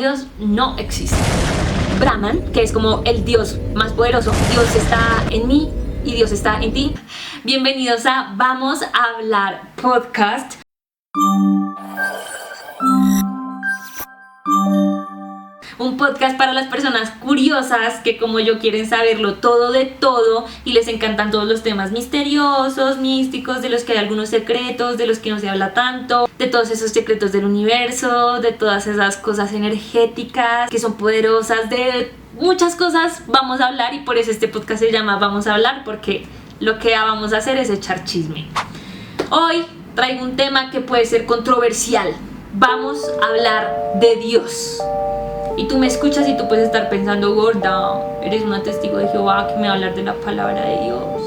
Dios no existe. Brahman, que es como el Dios más poderoso, Dios está en mí y Dios está en ti. Bienvenidos a Vamos a Hablar Podcast. Un podcast para las personas curiosas que como yo quieren saberlo todo de todo y les encantan todos los temas misteriosos, místicos, de los que hay algunos secretos, de los que no se habla tanto, de todos esos secretos del universo, de todas esas cosas energéticas que son poderosas, de muchas cosas vamos a hablar, y por eso este podcast se llama Vamos a Hablar, porque lo que vamos a hacer es echar chisme. Hoy traigo un tema que puede ser controversial. Vamos a hablar de Dios. Y tú me escuchas y tú puedes estar pensando, gorda, eres una testigo de Jehová que me va a hablar de la palabra de Dios.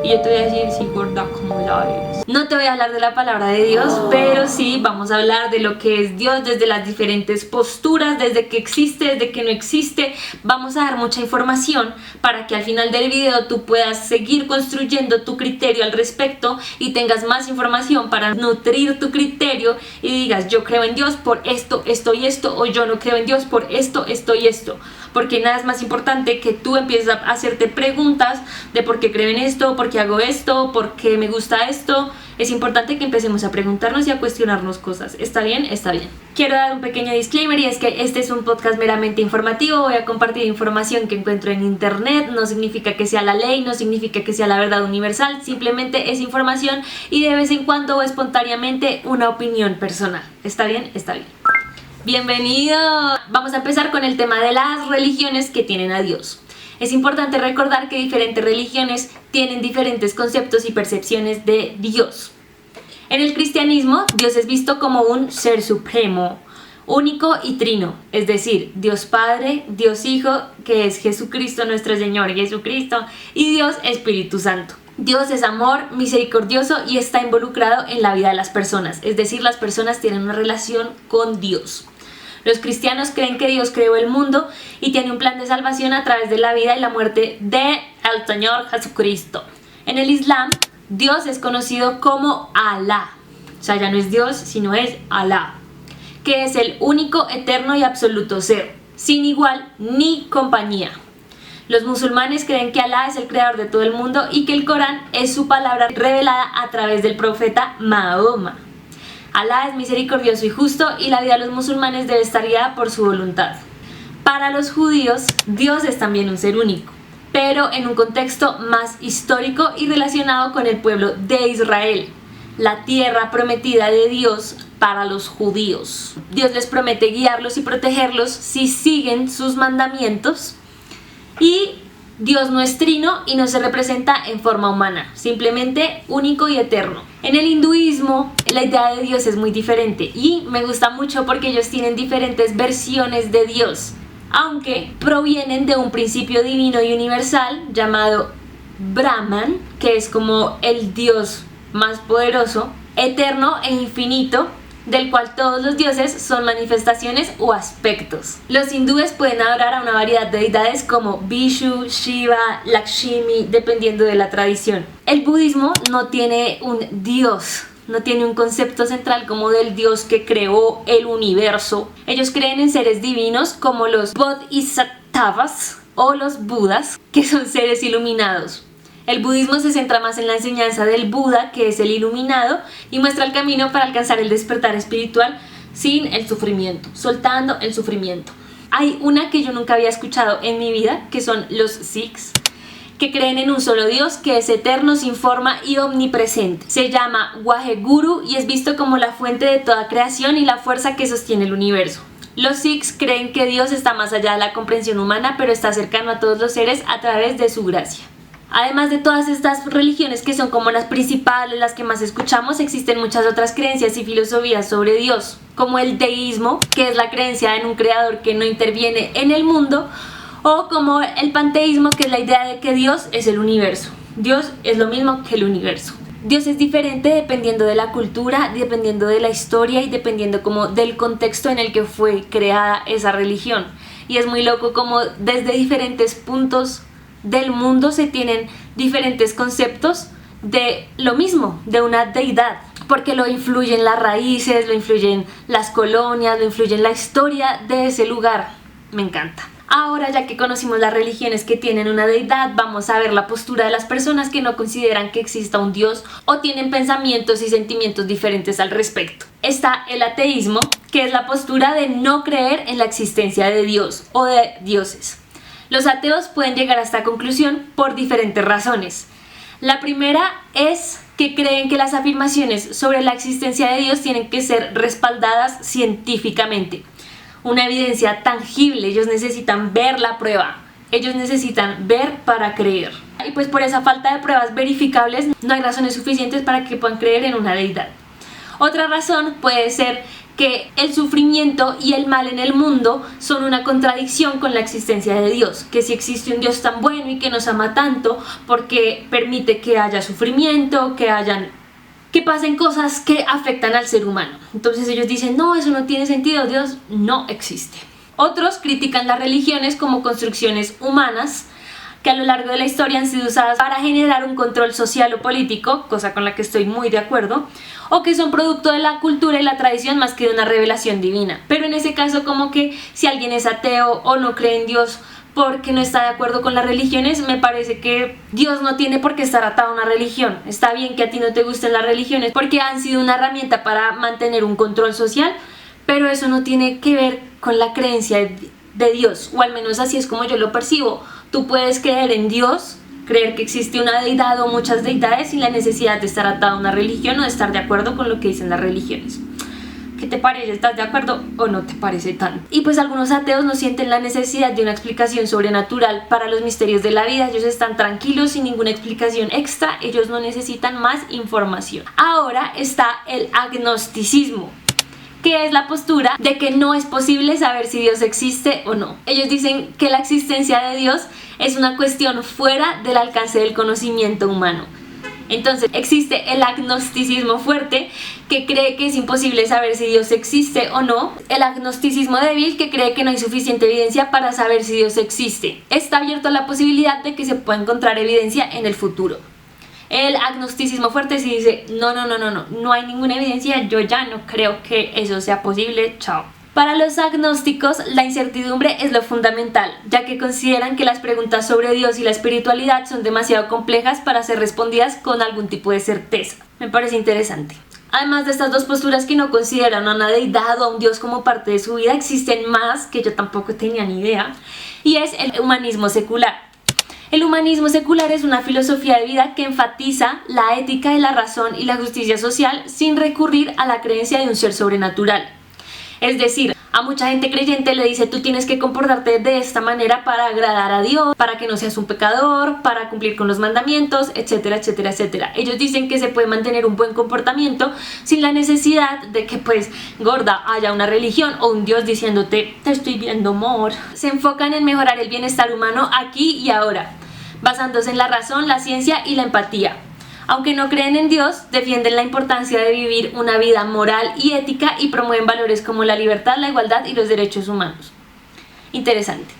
Y yo te voy a decir, sí, gorda, ¿cómo la eres? No te voy a hablar de la palabra de Dios, pero sí vamos a hablar de lo que es Dios desde las diferentes posturas, desde que existe, desde que no existe. Vamos a dar mucha información para que al final del video tú puedas seguir construyendo tu criterio al respecto y tengas más información para nutrir tu criterio y digas, yo creo en Dios por esto, esto y esto, o yo no creo en Dios por esto, esto y esto. Porque nada es más importante que tú empieces a hacerte preguntas de por qué creo en esto, por qué hago esto, por qué me gusta esto. Es importante que empecemos a preguntarnos y a cuestionarnos cosas. ¿Está bien? Está bien. Quiero dar un pequeño disclaimer, y es que este es un podcast meramente informativo. Voy a compartir información que encuentro en internet. No significa que sea la ley, no significa que sea la verdad universal. Simplemente es información y de vez en cuando o espontáneamente una opinión personal. ¿Está bien? Está bien. Bienvenido. Vamos a empezar con el tema de las religiones que tienen a Dios. Es importante recordar que diferentes religiones tienen diferentes conceptos y percepciones de Dios. En el cristianismo, Dios es visto como un ser supremo, único y trino, es decir, Dios Padre, Dios Hijo, que es Jesucristo, nuestro Señor Jesucristo, y Dios Espíritu Santo. Dios es amor, misericordioso y está involucrado en la vida de las personas, es decir, las personas tienen una relación con Dios. Los cristianos creen que Dios creó el mundo y tiene un plan de salvación a través de la vida y la muerte de el Señor Jesucristo. En el Islam, Dios es conocido como Alá. O sea, ya no es Dios, sino es Alá, que es el único, eterno y absoluto ser, sin igual ni compañía. Los musulmanes creen que Alá es el creador de todo el mundo y que el Corán es su palabra revelada a través del profeta Mahoma. Alá es misericordioso y justo, y la vida de los musulmanes debe estar guiada por su voluntad. Para los judíos, Dios es también un ser único, pero en un contexto más histórico y relacionado con el pueblo de Israel, la tierra prometida de Dios para los judíos. Dios les promete guiarlos y protegerlos si siguen sus mandamientos, y Dios no es trino y no se representa en forma humana, simplemente único y eterno. En el hinduismo, la idea de Dios es muy diferente y me gusta mucho porque ellos tienen diferentes versiones de Dios, aunque provienen de un principio divino y universal llamado Brahman, que es como el Dios más poderoso, eterno e infinito, del cual todos los dioses son manifestaciones o aspectos. Los hindúes pueden adorar a una variedad de deidades como Vishnu, Shiva, Lakshmi, dependiendo de la tradición. El budismo no tiene un dios, no tiene un concepto central como del Dios que creó el universo. Ellos creen en seres divinos como los Bodhisattvas o los Budas, que son seres iluminados. El budismo se centra más en la enseñanza del Buda, que es el iluminado, y muestra el camino para alcanzar el despertar espiritual sin el sufrimiento, soltando el sufrimiento. Hay una que yo nunca había escuchado en mi vida, que son los Sikhs, que creen en un solo Dios que es eterno, sin forma y omnipresente. Se llama Waheguru y es visto como la fuente de toda creación y la fuerza que sostiene el universo. Los Sikhs creen que Dios está más allá de la comprensión humana, pero está cercano a todos los seres a través de su gracia. Además de todas estas religiones que son como las principales, las que más escuchamos, existen muchas otras creencias y filosofías sobre Dios, como el teísmo, que es la creencia en un creador que no interviene en el mundo, o como el panteísmo, que es la idea de que Dios es el universo. Dios es lo mismo que el universo. Dios es diferente dependiendo de la cultura, dependiendo de la historia y dependiendo como del contexto en el que fue creada esa religión. Y es muy loco como desde diferentes puntos del mundo se tienen diferentes conceptos de lo mismo, de una deidad. porque lo influyen las raíces, lo influyen las colonias, lo influyen la historia de ese lugar. Me encanta. Ahora, ya que conocimos las religiones que tienen una deidad, vamos a ver la postura de las personas que no consideran que exista un Dios o tienen pensamientos y sentimientos diferentes al respecto. Está el ateísmo, que es la postura de no creer en la existencia de Dios o de dioses. Los ateos pueden llegar a esta conclusión por diferentes razones. La primera es que creen que las afirmaciones sobre la existencia de Dios tienen que ser respaldadas científicamente. Una evidencia tangible, ellos necesitan ver la prueba, ellos necesitan ver para creer. Y pues por esa falta de pruebas verificables no hay razones suficientes para que puedan creer en una deidad. Otra razón puede ser que el sufrimiento y el mal en el mundo son una contradicción con la existencia de Dios, que si existe un Dios tan bueno y que nos ama tanto, porque permite que haya sufrimiento, que pasen cosas que afectan al ser humano. Entonces ellos dicen, no, eso no tiene sentido, Dios no existe. Otros critican las religiones como construcciones humanas que a lo largo de la historia han sido usadas para generar un control social o político, cosa con la que estoy muy de acuerdo, o que son producto de la cultura y la tradición más que de una revelación divina. Pero en ese caso, como que si alguien es ateo o no cree en Dios porque no está de acuerdo con las religiones, me parece que Dios no tiene por qué estar atado a una religión. Está bien que a ti no te gusten las religiones porque han sido una herramienta para mantener un control social, pero eso no tiene que ver con la creencia de Dios, o al menos así es como yo lo percibo. Tú puedes creer en Dios, creer que existe una deidad o muchas deidades sin la necesidad de estar atado a una religión o de estar de acuerdo con lo que dicen las religiones. ¿Qué te parece? ¿Estás de acuerdo o no te parece tanto? Y pues algunos ateos no sienten la necesidad de una explicación sobrenatural para los misterios de la vida. Ellos están tranquilos sin ninguna explicación extra, ellos no necesitan más información. Ahora está el agnosticismo, que es la postura de que no es posible saber si Dios existe o no. Ellos dicen que la existencia de Dios es una cuestión fuera del alcance del conocimiento humano. Entonces existe el agnosticismo fuerte, que cree que es imposible saber si Dios existe o no. El agnosticismo débil, que cree que no hay suficiente evidencia para saber si Dios existe. Está abierto a la posibilidad de que se pueda encontrar evidencia en el futuro. El agnosticismo fuerte sí dice, no hay ninguna evidencia, yo ya no creo que eso sea posible, chao. Para los agnósticos, la incertidumbre es lo fundamental, ya que consideran que las preguntas sobre Dios y la espiritualidad son demasiado complejas para ser respondidas con algún tipo de certeza. Me parece interesante. Además de estas dos posturas que no consideran a una deidad o a un Dios como parte de su vida, existen más que yo tampoco tenía ni idea, y es el humanismo secular. El humanismo secular es una filosofía de vida que enfatiza la ética de la razón y la justicia social sin recurrir a la creencia de un ser sobrenatural. Es decir, a mucha gente creyente le dice, tú tienes que comportarte de esta manera para agradar a Dios, para que no seas un pecador, para cumplir con los mandamientos, etcétera, etcétera, etcétera. Ellos dicen que se puede mantener un buen comportamiento sin la necesidad de que, pues, gorda, haya una religión o un Dios diciéndote, te estoy viendo, amor. Se enfocan en mejorar el bienestar humano aquí y ahora, basándose en la razón, la ciencia y la empatía. Aunque no creen en Dios, defienden la importancia de vivir una vida moral y ética y promueven valores como la libertad, la igualdad y los derechos humanos. Interesante.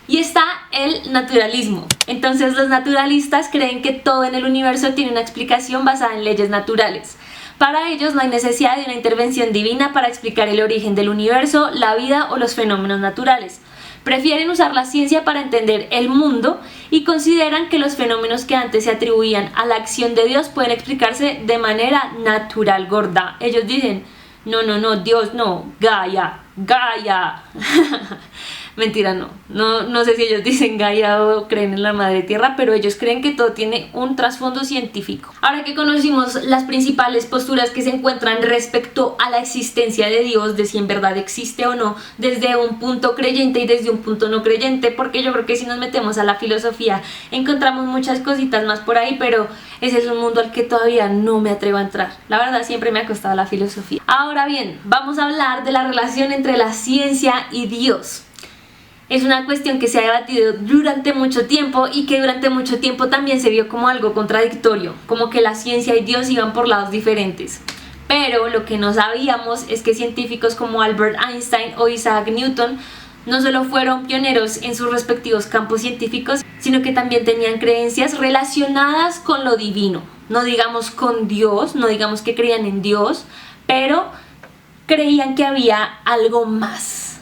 Y está el naturalismo. Entonces los naturalistas creen que todo en el universo tiene una explicación basada en leyes naturales. Para ellos no hay necesidad de una intervención divina para explicar el origen del universo, la vida o los fenómenos naturales. Prefieren usar la ciencia para entender el mundo y consideran que los fenómenos que antes se atribuían a la acción de Dios pueden explicarse de manera natural, gorda. Ellos dicen, no, Dios no, Gaia. Mentira, no sé si ellos dicen Gaia o creen en la madre tierra, pero ellos creen que todo tiene un trasfondo científico. Ahora que conocimos las principales posturas que se encuentran respecto a la existencia de Dios, de si en verdad existe o no, desde un punto creyente y desde un punto no creyente, porque yo creo que si nos metemos a la filosofía encontramos muchas cositas más por ahí, pero ese es un mundo al que todavía no me atrevo a entrar. La verdad, siempre me ha costado la filosofía. Ahora bien, vamos a hablar de la relación entre la ciencia y Dios. Es una cuestión que se ha debatido durante mucho tiempo y que durante mucho tiempo también se vio como algo contradictorio, como que la ciencia y Dios iban por lados diferentes. Pero lo que no sabíamos es que científicos como Albert Einstein o Isaac Newton no solo fueron pioneros en sus respectivos campos científicos, sino que también tenían creencias relacionadas con lo divino. no digamos con Dios, no digamos que creían en Dios, pero creían que había algo más,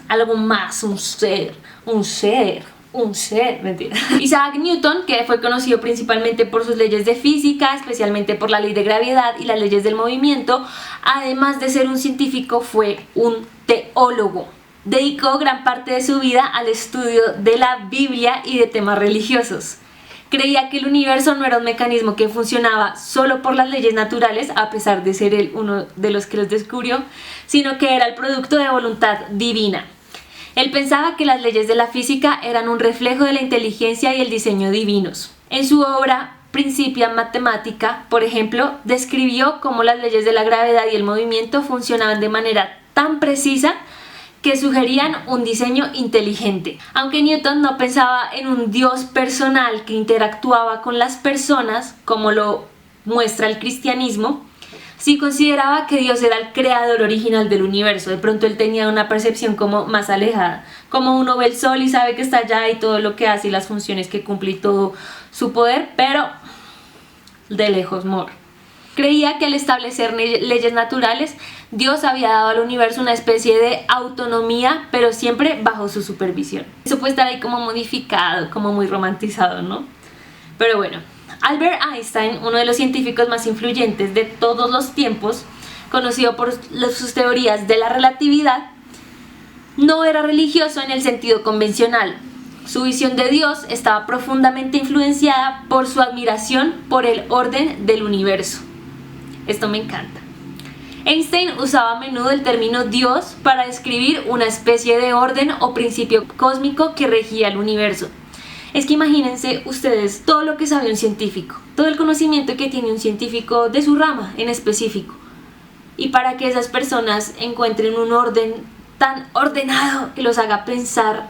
un ser, mentira. Isaac Newton, que fue conocido principalmente por sus leyes de física, especialmente por la ley de gravedad y las leyes del movimiento, además de ser un científico, fue un teólogo. Dedicó gran parte de su vida al estudio de la Biblia y de temas religiosos. Creía que el universo no era un mecanismo que funcionaba solo por las leyes naturales, a pesar de ser él uno de los que los descubrió, sino que era el producto de voluntad divina. Él pensaba que las leyes de la física eran un reflejo de la inteligencia y el diseño divinos. En su obra Principia Mathematica, por ejemplo, describió cómo las leyes de la gravedad y el movimiento funcionaban de manera tan precisa que sugerían un diseño inteligente. Aunque Newton no pensaba en un Dios personal que interactuaba con las personas, como lo muestra el cristianismo, sí consideraba que Dios era el creador original del universo. De pronto él tenía una percepción como más alejada, como uno ve el sol y sabe que está allá y todo lo que hace y las funciones que cumple y todo su poder, pero de lejos mor. Creía que al establecer leyes naturales, Dios había dado al universo una especie de autonomía, pero siempre bajo su supervisión. Eso puede estar ahí como modificado, como muy romantizado, ¿no? Pero bueno, Albert Einstein, uno de los científicos más influyentes de todos los tiempos, conocido por sus teorías de la relatividad, no era religioso en el sentido convencional. Su visión de Dios estaba profundamente influenciada por su admiración por el orden del universo. Esto me encanta. Einstein usaba a menudo el término Dios para describir una especie de orden o principio cósmico que regía el universo. Es que imagínense ustedes todo lo que sabe un científico, todo el conocimiento que tiene un científico de su rama en específico. Y para que esas personas encuentren un orden tan ordenado que los haga pensar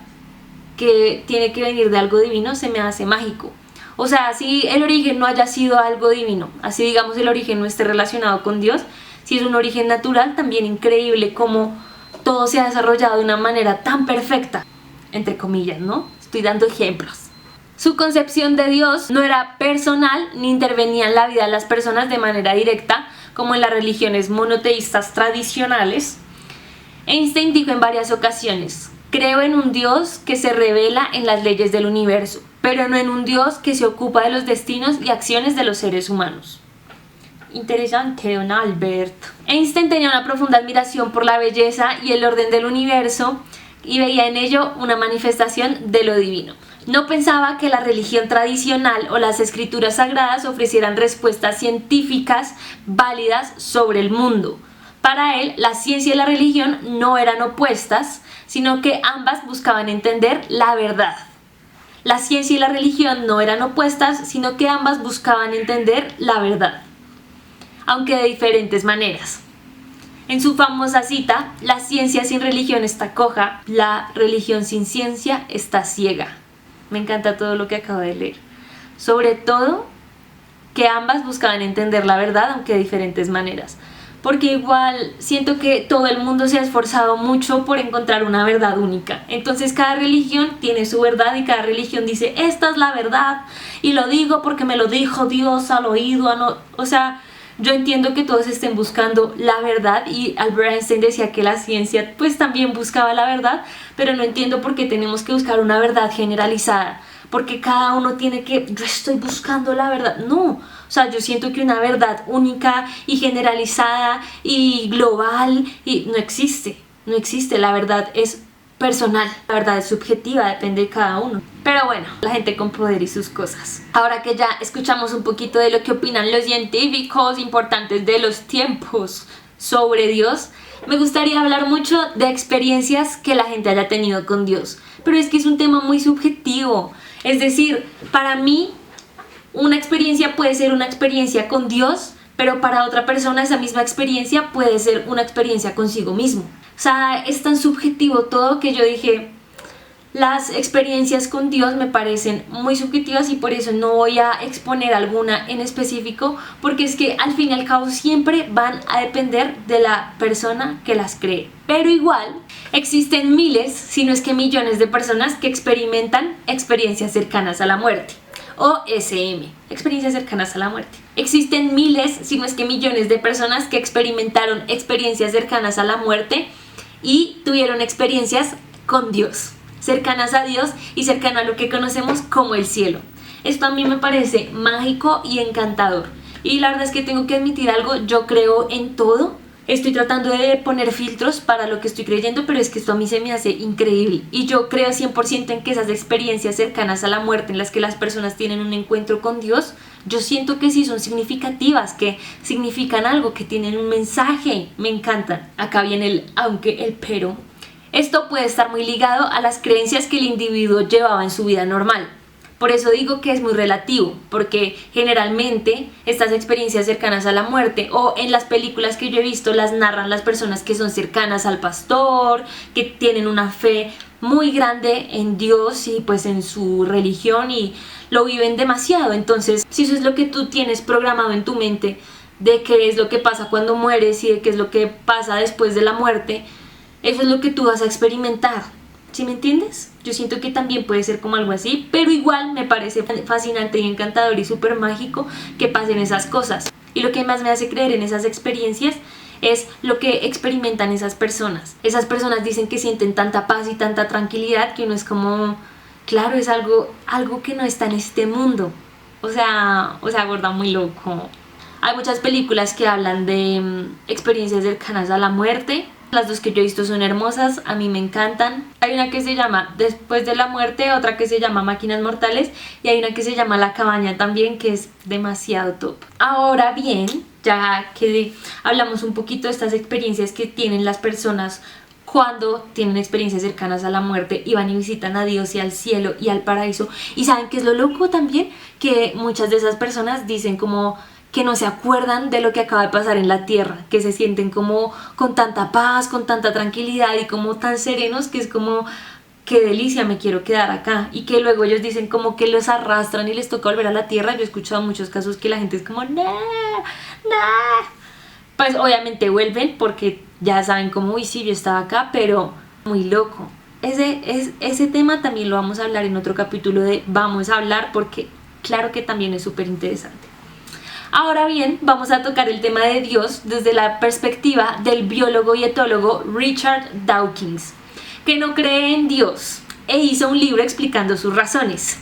que tiene que venir de algo divino, se me hace mágico. O sea, si el origen no haya sido algo divino, así digamos el origen no esté relacionado con Dios, si es un origen natural, también increíble cómo todo se ha desarrollado de una manera tan perfecta, entre comillas, ¿no? Estoy dando ejemplos. Su concepción de Dios no era personal ni intervenía en la vida de las personas de manera directa, como en las religiones monoteístas tradicionales. Einstein dijo en varias ocasiones: creo en un Dios que se revela en las leyes del universo, pero no en un Dios que se ocupa de los destinos y acciones de los seres humanos. Interesante, don Albert. Einstein tenía una profunda admiración por la belleza y el orden del universo y veía en ello una manifestación de lo divino. No pensaba que la religión tradicional o las escrituras sagradas ofrecieran respuestas científicas válidas sobre el mundo. Para él, la ciencia y la religión no eran opuestas, sino que ambas buscaban entender la verdad. La ciencia y la religión no eran opuestas, sino que ambas buscaban entender la verdad, aunque de diferentes maneras. En su famosa cita, la ciencia sin religión está coja, la religión sin ciencia está ciega. Me encanta todo lo que acabo de leer. Sobre todo, que ambas buscaban entender la verdad, aunque de diferentes maneras. Porque igual siento que todo el mundo se ha esforzado mucho por encontrar una verdad única. Entonces cada religión tiene su verdad y cada religión dice, esta es la verdad y lo digo porque me lo dijo Dios al oído. O sea, yo entiendo que todos estén buscando la verdad y Albert Einstein decía que la ciencia pues también buscaba la verdad, pero no entiendo por qué tenemos que buscar una verdad generalizada. Porque cada uno tiene que, yo estoy buscando la verdad. No, o sea, yo siento que una verdad única y generalizada y global no existe. No existe, la verdad es personal, la verdad es subjetiva, depende de cada uno. Pero bueno, la gente con poder y sus cosas. Ahora que ya escuchamos un poquito de lo que opinan los científicos importantes de los tiempos sobre Dios, me gustaría hablar mucho de experiencias que la gente haya tenido con Dios. Pero es que es un tema muy subjetivo. Es decir, para mí, una experiencia puede ser una experiencia con Dios, pero para otra persona esa misma experiencia puede ser una experiencia consigo mismo. O sea, es tan subjetivo todo que yo dije, las experiencias con Dios me parecen muy subjetivas y por eso no voy a exponer alguna en específico, porque es que al fin y al cabo siempre van a depender de la persona que las cree. Pero igual, existen miles, si no es que millones de personas que experimentan experiencias cercanas a la muerte. o SM, experiencias cercanas a la muerte. Existen miles, si no es que millones de personas que experimentaron experiencias cercanas a la muerte y tuvieron experiencias con Dios, cercanas a Dios y cercano a lo que conocemos como el cielo. Esto a mí me parece mágico y encantador. Y la verdad es que tengo que admitir algo, yo creo en todo. Estoy tratando de poner filtros para lo que estoy creyendo, pero es que esto a mí se me hace increíble. Y yo creo 100% en que esas experiencias cercanas a la muerte, en las que las personas tienen un encuentro con Dios, yo siento que sí son significativas, que significan algo, que tienen un mensaje. Me encantan. Acá viene el aunque, el pero. Esto puede estar muy ligado a las creencias que el individuo llevaba en su vida normal. Por eso digo que es muy relativo, porque generalmente estas experiencias cercanas a la muerte o en las películas que yo he visto las narran las personas que son cercanas al pastor, que tienen una fe muy grande en Dios y pues en su religión y lo viven demasiado. Entonces, si eso es lo que tú tienes programado en tu mente de qué es lo que pasa cuando mueres y de qué es lo que pasa después de la muerte, eso es lo que tú vas a experimentar. ¿Sí me entiendes? Yo siento que también puede ser como algo así, pero igual me parece fascinante y encantador y súper mágico que pasen esas cosas. Y lo que más me hace creer en esas experiencias es lo que experimentan esas personas. Esas personas dicen que sienten tanta paz y tanta tranquilidad que uno es como, claro, es algo que no está en este mundo. O sea, gorda, muy loco. Hay muchas películas que hablan de experiencias cercanas a la muerte. Las dos que yo he visto son hermosas, a mí me encantan. Hay una que se llama Después de la muerte, otra que se llama Máquinas Mortales y hay una que se llama La Cabaña también, que es demasiado top. Ahora bien, ya que hablamos un poquito de estas experiencias que tienen las personas cuando tienen experiencias cercanas a la muerte y van y visitan a Dios y al cielo y al paraíso. Y ¿saben qué es lo loco también? Que muchas de esas personas dicen como que no se acuerdan de lo que acaba de pasar en la tierra, que se sienten como con tanta paz, con tanta tranquilidad y como tan serenos que es como, qué delicia, me quiero quedar acá. Y que luego ellos dicen como que los arrastran y les toca volver a la tierra. Yo he escuchado muchos casos que la gente es como, no. Pues obviamente vuelven porque ya saben como, uy, sí, yo estaba acá, pero muy loco. Ese tema también lo vamos a hablar en otro capítulo de Vamos a hablar, porque claro que también es súper interesante. Ahora bien, vamos a tocar el tema de Dios desde la perspectiva del biólogo y etólogo Richard Dawkins, que no cree en Dios e hizo un libro explicando sus razones.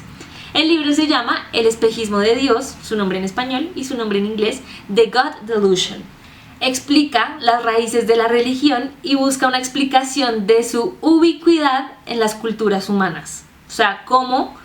El libro se llama El espejismo de Dios, su nombre en español, y su nombre en inglés, The God Delusion. Explica las raíces de la religión y busca una explicación de su ubicuidad en las culturas humanas. O sea, cómo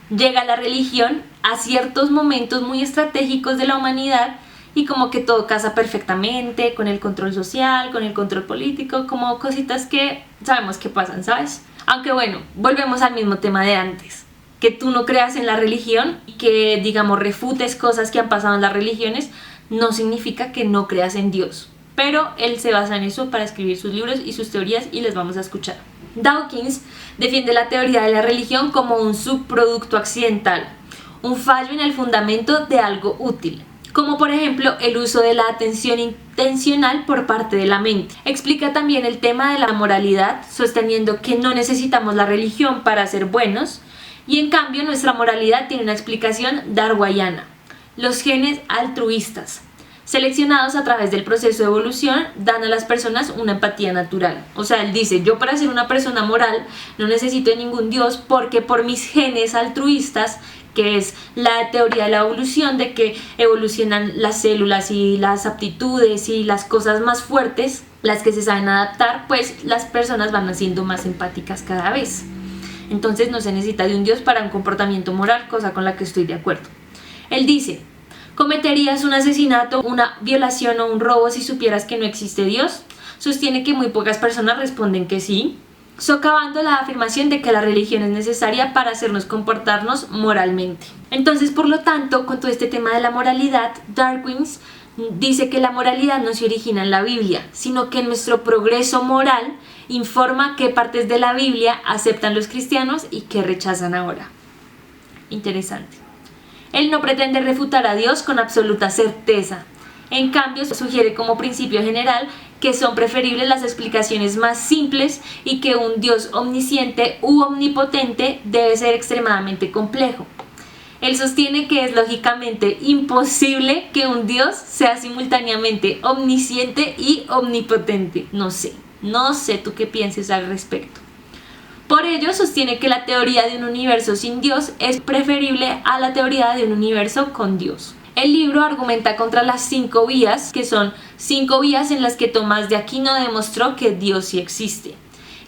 llega la religión a ciertos momentos muy estratégicos de la humanidad y como que todo casa perfectamente con el control social, con el control político, como cositas que sabemos que pasan, ¿sabes? Aunque bueno, volvemos al mismo tema de antes, que tú no creas en la religión y que digamos refutes cosas que han pasado en las religiones no significa que no creas en Dios, pero él se basa en eso para escribir sus libros y sus teorías y les vamos a escuchar. Dawkins defiende la teoría de la religión como un subproducto accidental, un fallo en el fundamento de algo útil, como por ejemplo el uso de la atención intencional por parte de la mente. Explica también el tema de la moralidad, sosteniendo que no necesitamos la religión para ser buenos, y en cambio nuestra moralidad tiene una explicación darwiniana, los genes altruistas, seleccionados a través del proceso de evolución, dan a las personas una empatía natural. O sea, él dice, yo para ser una persona moral no necesito de ningún Dios porque por mis genes altruistas, que es la teoría de la evolución, de que evolucionan las células y las aptitudes y las cosas más fuertes, las que se saben adaptar, pues las personas van siendo más empáticas cada vez. Entonces no se necesita de un Dios para un comportamiento moral, cosa con la que estoy de acuerdo. Él dice, ¿cometerías un asesinato, una violación o un robo si supieras que no existe Dios? Sostiene que muy pocas personas responden que sí, socavando la afirmación de que la religión es necesaria para hacernos comportarnos moralmente. Entonces, por lo tanto, con todo este tema de la moralidad, Dawkins dice que la moralidad no se origina en la Biblia, sino que nuestro progreso moral informa qué partes de la Biblia aceptan los cristianos y qué rechazan ahora. Interesante. Él no pretende refutar a Dios con absoluta certeza. En cambio, sugiere como principio general que son preferibles las explicaciones más simples y que un Dios omnisciente u omnipotente debe ser extremadamente complejo. Él sostiene que es lógicamente imposible que un Dios sea simultáneamente omnisciente y omnipotente. No sé tú qué pienses al respecto. Por ello sostiene que la teoría de un universo sin Dios es preferible a la teoría de un universo con Dios. El libro argumenta contra las 5 vías, que son 5 vías en las que Tomás de Aquino demostró que Dios sí existe.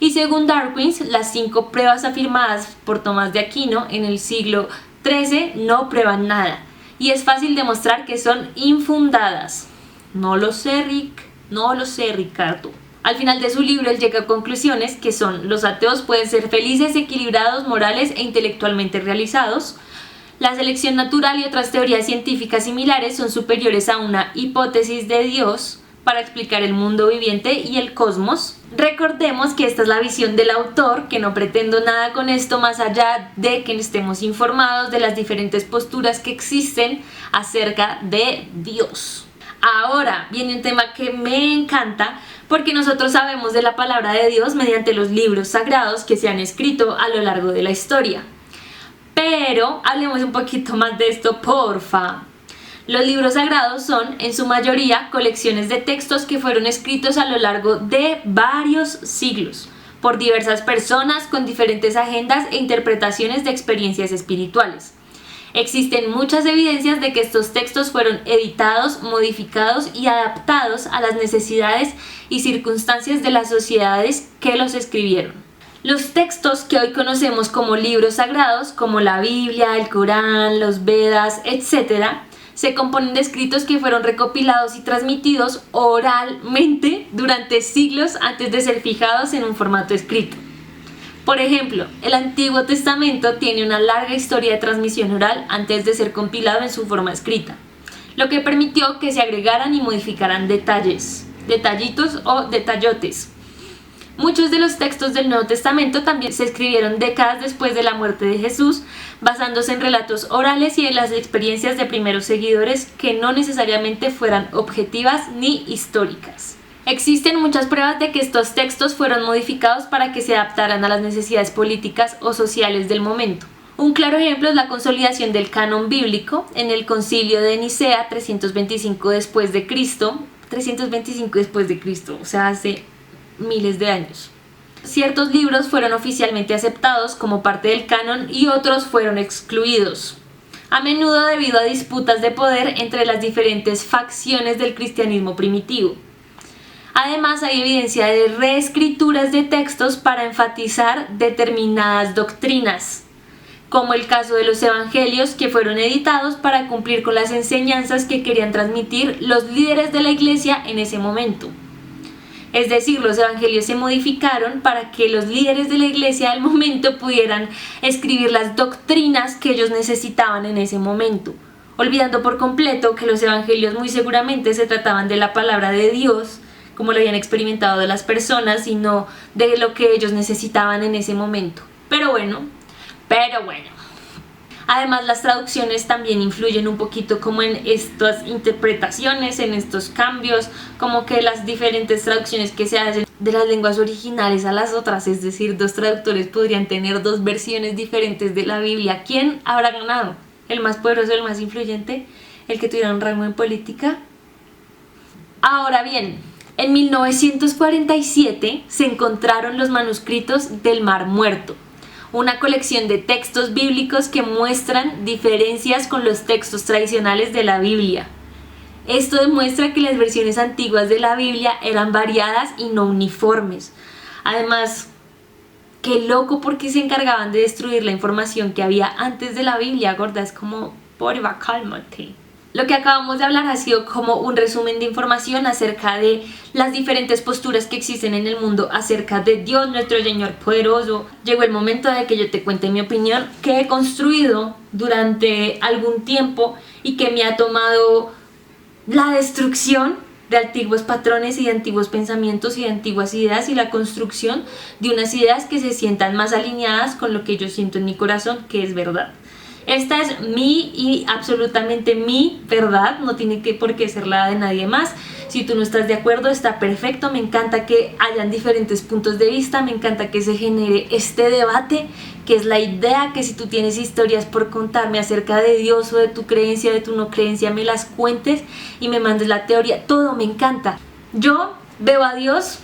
Y según Darwin, las 5 pruebas afirmadas por Tomás de Aquino en el siglo XIII no prueban nada. Y es fácil demostrar que son infundadas. No lo sé, Ricardo. Al final de su libro él llega a conclusiones que son: los ateos pueden ser felices, equilibrados, morales e intelectualmente realizados. La selección natural y otras teorías científicas similares son superiores a una hipótesis de Dios para explicar el mundo viviente y el cosmos. Recordemos que esta es la visión del autor, que no pretendo nada con esto más allá de que estemos informados de las diferentes posturas que existen acerca de Dios. Ahora viene un tema que me encanta, porque nosotros sabemos de la palabra de Dios mediante los libros sagrados que se han escrito a lo largo de la historia. Pero hablemos un poquito más de esto, porfa. Los libros sagrados son, en su mayoría, colecciones de textos que fueron escritos a lo largo de varios siglos, por diversas personas con diferentes agendas e interpretaciones de experiencias espirituales. Existen muchas evidencias de que estos textos fueron editados, modificados y adaptados a las necesidades y circunstancias de las sociedades que los escribieron. Los textos que hoy conocemos como libros sagrados, como la Biblia, el Corán, los Vedas, etc., se componen de escritos que fueron recopilados y transmitidos oralmente durante siglos antes de ser fijados en un formato escrito. Por ejemplo, el Antiguo Testamento tiene una larga historia de transmisión oral antes de ser compilado en su forma escrita, lo que permitió que se agregaran y modificaran detallitos o detallotes. Muchos de los textos del Nuevo Testamento también se escribieron décadas después de la muerte de Jesús, basándose en relatos orales y en las experiencias de primeros seguidores que no necesariamente fueran objetivas ni históricas. Existen muchas pruebas de que estos textos fueron modificados para que se adaptaran a las necesidades políticas o sociales del momento. Un claro ejemplo es la consolidación del canon bíblico en el Concilio de Nicea 325 después de Cristo, o sea, hace miles de años. Ciertos libros fueron oficialmente aceptados como parte del canon y otros fueron excluidos, a menudo debido a disputas de poder entre las diferentes facciones del cristianismo primitivo. Además, hay evidencia de reescrituras de textos para enfatizar determinadas doctrinas, como el caso de los evangelios, que fueron editados para cumplir con las enseñanzas que querían transmitir los líderes de la iglesia en ese momento. Es decir, los evangelios se modificaron para que los líderes de la iglesia del momento pudieran escribir las doctrinas que ellos necesitaban en ese momento, olvidando por completo que los evangelios muy seguramente se trataban de la palabra de Dios, como lo habían experimentado de las personas, y no de lo que ellos necesitaban en ese momento. Pero bueno. Además, las traducciones también influyen un poquito como en estas interpretaciones, en estos cambios, como que las diferentes traducciones que se hacen de las lenguas originales a las otras, es decir, 2 traductores podrían tener 2 versiones diferentes de la Biblia. ¿Quién habrá ganado? ¿El más poderoso, el más influyente? ¿El que tuviera un rango en política? Ahora bien, en 1947 se encontraron los manuscritos del Mar Muerto, una colección de textos bíblicos que muestran diferencias con los textos tradicionales de la Biblia. Esto demuestra que las versiones antiguas de la Biblia eran variadas y no uniformes. Además, qué loco, porque se encargaban de destruir la información que había antes de la Biblia, gorda. Es como, porfa, cálmate. Lo que acabamos de hablar ha sido como un resumen de información acerca de las diferentes posturas que existen en el mundo acerca de Dios, nuestro Señor poderoso. Llegó el momento de que yo te cuente mi opinión, que he construido durante algún tiempo y que me ha tomado la destrucción de antiguos patrones y de antiguos pensamientos y de antiguas ideas, y la construcción de unas ideas que se sientan más alineadas con lo que yo siento en mi corazón, que es verdad. Esta es mi y absolutamente mi verdad, no tiene por qué ser la de nadie más. Si tú no estás de acuerdo, está perfecto. Me encanta que hayan diferentes puntos de vista, me encanta que se genere este debate que es la idea que si tú tienes historias por contarme acerca de Dios o de tu creencia, de tu no creencia, me las cuentes y me mandes la teoría. Todo me encanta. Yo veo a Dios,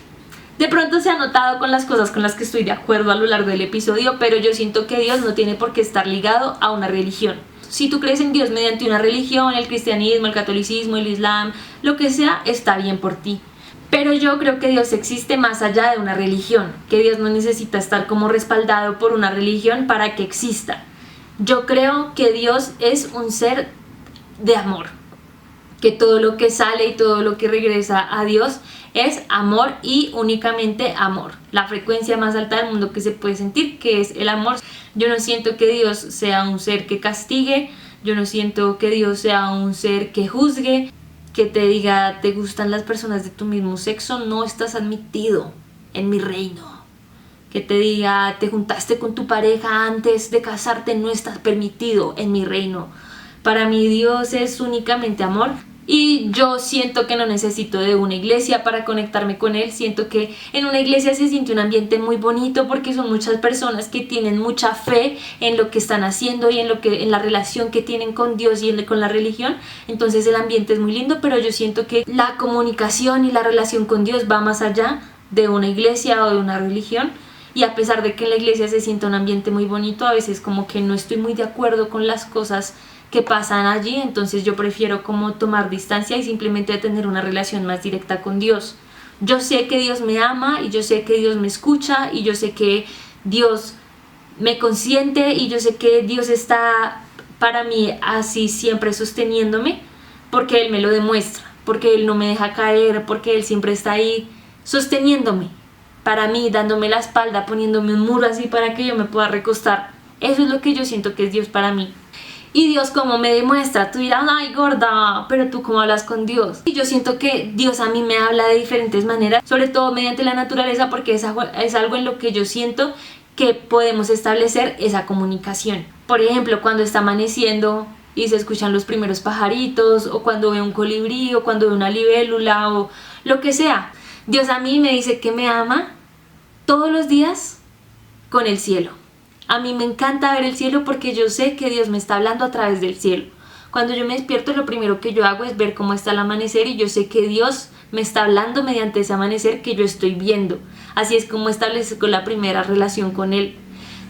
de pronto se ha notado con las cosas con las que estoy de acuerdo a lo largo del episodio, pero yo siento que Dios no tiene por qué estar ligado a una religión. Si tú crees en Dios mediante una religión, el cristianismo, el catolicismo, el islam, lo que sea, está bien por ti. Pero yo creo que Dios existe más allá de una religión, que Dios no necesita estar como respaldado por una religión para que exista. Yo creo que Dios es un ser de amor, que todo lo que sale y todo lo que regresa a Dios es amor y únicamente amor. La frecuencia más alta del mundo que se puede sentir, que es el amor. Yo no siento que Dios sea un ser que castigue, yo no siento que Dios sea un ser que juzgue, que te diga te gustan las personas de tu mismo sexo, no estás admitido en mi reino. Que te diga te juntaste con tu pareja antes de casarte, no estás permitido en mi reino. Para mí Dios es únicamente amor. Y yo siento que no necesito de una iglesia para conectarme con Él. Siento que en una iglesia se siente un ambiente muy bonito porque son muchas personas que tienen mucha fe en lo que están haciendo y en la relación que tienen con Dios y con la religión. Entonces el ambiente es muy lindo, pero yo siento que la comunicación y la relación con Dios va más allá de una iglesia o de una religión. Y a pesar de que en la iglesia se sienta un ambiente muy bonito, a veces como que no estoy muy de acuerdo con las cosas que pasan allí, entonces yo prefiero como tomar distancia y simplemente tener una relación más directa con Dios. Yo sé que Dios me ama y yo sé que Dios me escucha y yo sé que Dios me consiente y yo sé que Dios está para mí así siempre sosteniéndome porque Él me lo demuestra, porque Él no me deja caer, porque Él siempre está ahí sosteniéndome para mí, dándome la espalda, poniéndome un muro así para que yo me pueda recostar. Eso es lo que yo siento que es Dios para mí. Y Dios como me demuestra, tú dirás, ay gorda, pero tú cómo hablas con Dios. Y yo siento que Dios a mí me habla de diferentes maneras, sobre todo mediante la naturaleza, porque es algo en lo que yo siento que podemos establecer esa comunicación. Por ejemplo, cuando está amaneciendo y se escuchan los primeros pajaritos, o cuando veo un colibrí, o cuando veo una libélula, o lo que sea. Dios a mí me dice que me ama todos los días con el cielo. A mí me encanta ver el cielo porque yo sé que Dios me está hablando a través del cielo. Cuando yo me despierto, lo primero que yo hago es ver cómo está el amanecer y yo sé que Dios me está hablando mediante ese amanecer que yo estoy viendo. Así es como establezco la primera relación con Él.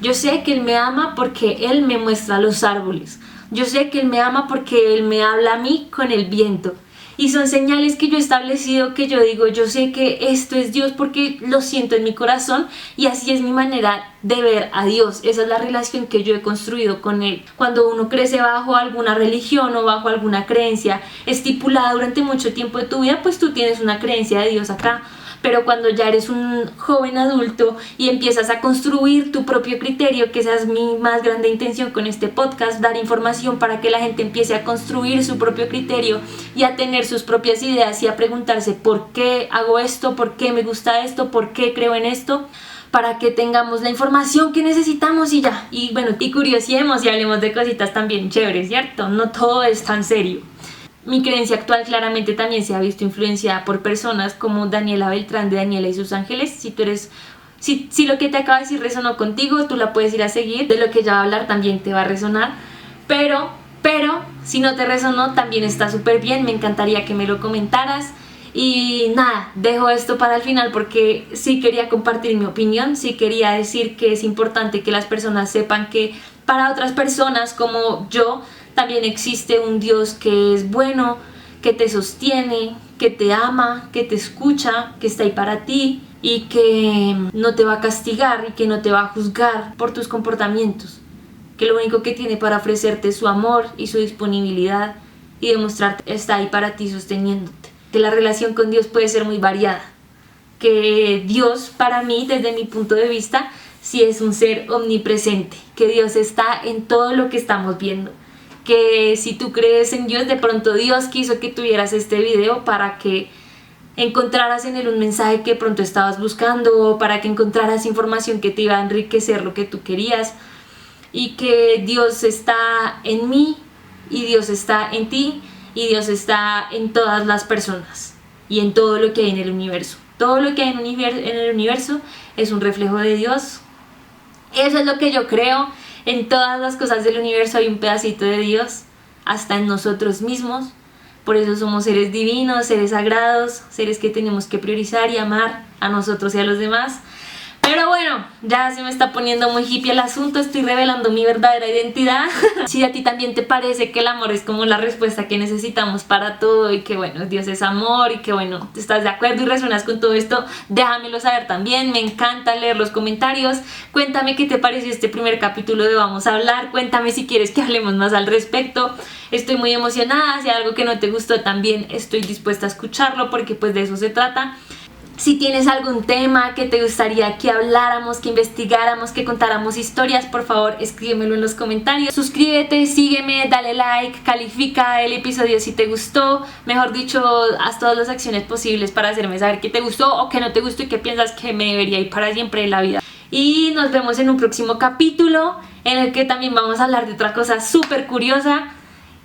Yo sé que Él me ama porque Él me muestra los árboles. Yo sé que Él me ama porque Él me habla a mí con el viento. Y son señales que yo he establecido, que yo digo, yo sé que esto es Dios porque lo siento en mi corazón y así es mi manera de ver a Dios. Esa es la relación que yo he construido con Él. Cuando uno crece bajo alguna religión o bajo alguna creencia estipulada durante mucho tiempo de tu vida, pues tú tienes una creencia de Dios acá. Pero cuando ya eres un joven adulto y empiezas a construir tu propio criterio, que esa es mi más grande intención con este podcast, dar información para que la gente empiece a construir su propio criterio y a tener sus propias ideas y a preguntarse por qué hago esto, por qué me gusta esto, por qué creo en esto, para que tengamos la información que necesitamos y ya. Y bueno, y curiosemos y hablemos de cositas también chéveres, ¿cierto? No todo es tan serio. Mi creencia actual claramente también se ha visto influenciada por personas como Daniela Beltrán de Daniela y sus Ángeles. Si lo que te acabo de decir resonó contigo, tú la puedes ir a seguir. De lo que ella va a hablar también te va a resonar. Pero si no te resonó, también está súper bien. Me encantaría que me lo comentaras. Y nada, dejo esto para el final porque sí quería compartir mi opinión. Sí quería decir que es importante que las personas sepan que para otras personas como yo, también existe un Dios que es bueno, que te sostiene, que te ama, que te escucha, que está ahí para ti y que no te va a castigar y que no te va a juzgar por tus comportamientos. Que lo único que tiene para ofrecerte es su amor y su disponibilidad y demostrarte está ahí para ti sosteniéndote. Que la relación con Dios puede ser muy variada. Que Dios para mí, desde mi punto de vista, sí es un ser omnipresente. Que Dios está en todo lo que estamos viendo. Que si tú crees en Dios, de pronto Dios quiso que tuvieras este video para que encontraras en él un mensaje que pronto estabas buscando, para que encontraras información que te iba a enriquecer lo que tú querías, y que Dios está en mí y Dios está en ti y Dios está en todas las personas y en todo lo que hay en el universo. Todo lo que hay en el universo es un reflejo de Dios Eso es lo que yo creo. En todas las cosas del universo hay un pedacito de Dios, hasta en nosotros mismos. Por eso somos seres divinos, seres sagrados, seres que tenemos que priorizar y amar a nosotros y a los demás. Pero bueno, ya se me está poniendo muy hippie el asunto, estoy revelando mi verdadera identidad. Si a ti también te parece que el amor es como la respuesta que necesitamos para todo y que bueno, Dios es amor y que bueno, estás de acuerdo y resuenas con todo esto, déjamelo saber también, me encanta leer los comentarios. Cuéntame qué te pareció este primer capítulo de Vamos a Hablar, cuéntame si quieres que hablemos más al respecto. Estoy muy emocionada, si hay algo que no te gustó también estoy dispuesta a escucharlo porque pues de eso se trata. Si tienes algún tema que te gustaría que habláramos, que investigáramos, que contáramos historias, por favor escríbemelo en los comentarios. Suscríbete, sígueme, dale like, califica el episodio si te gustó. Mejor dicho, haz todas las acciones posibles para hacerme saber qué te gustó o qué no te gustó y qué piensas que me debería ir para siempre en la vida. Y nos vemos en un próximo capítulo en el que también vamos a hablar de otra cosa súper curiosa.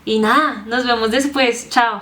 Y nada, nos vemos después. Chao.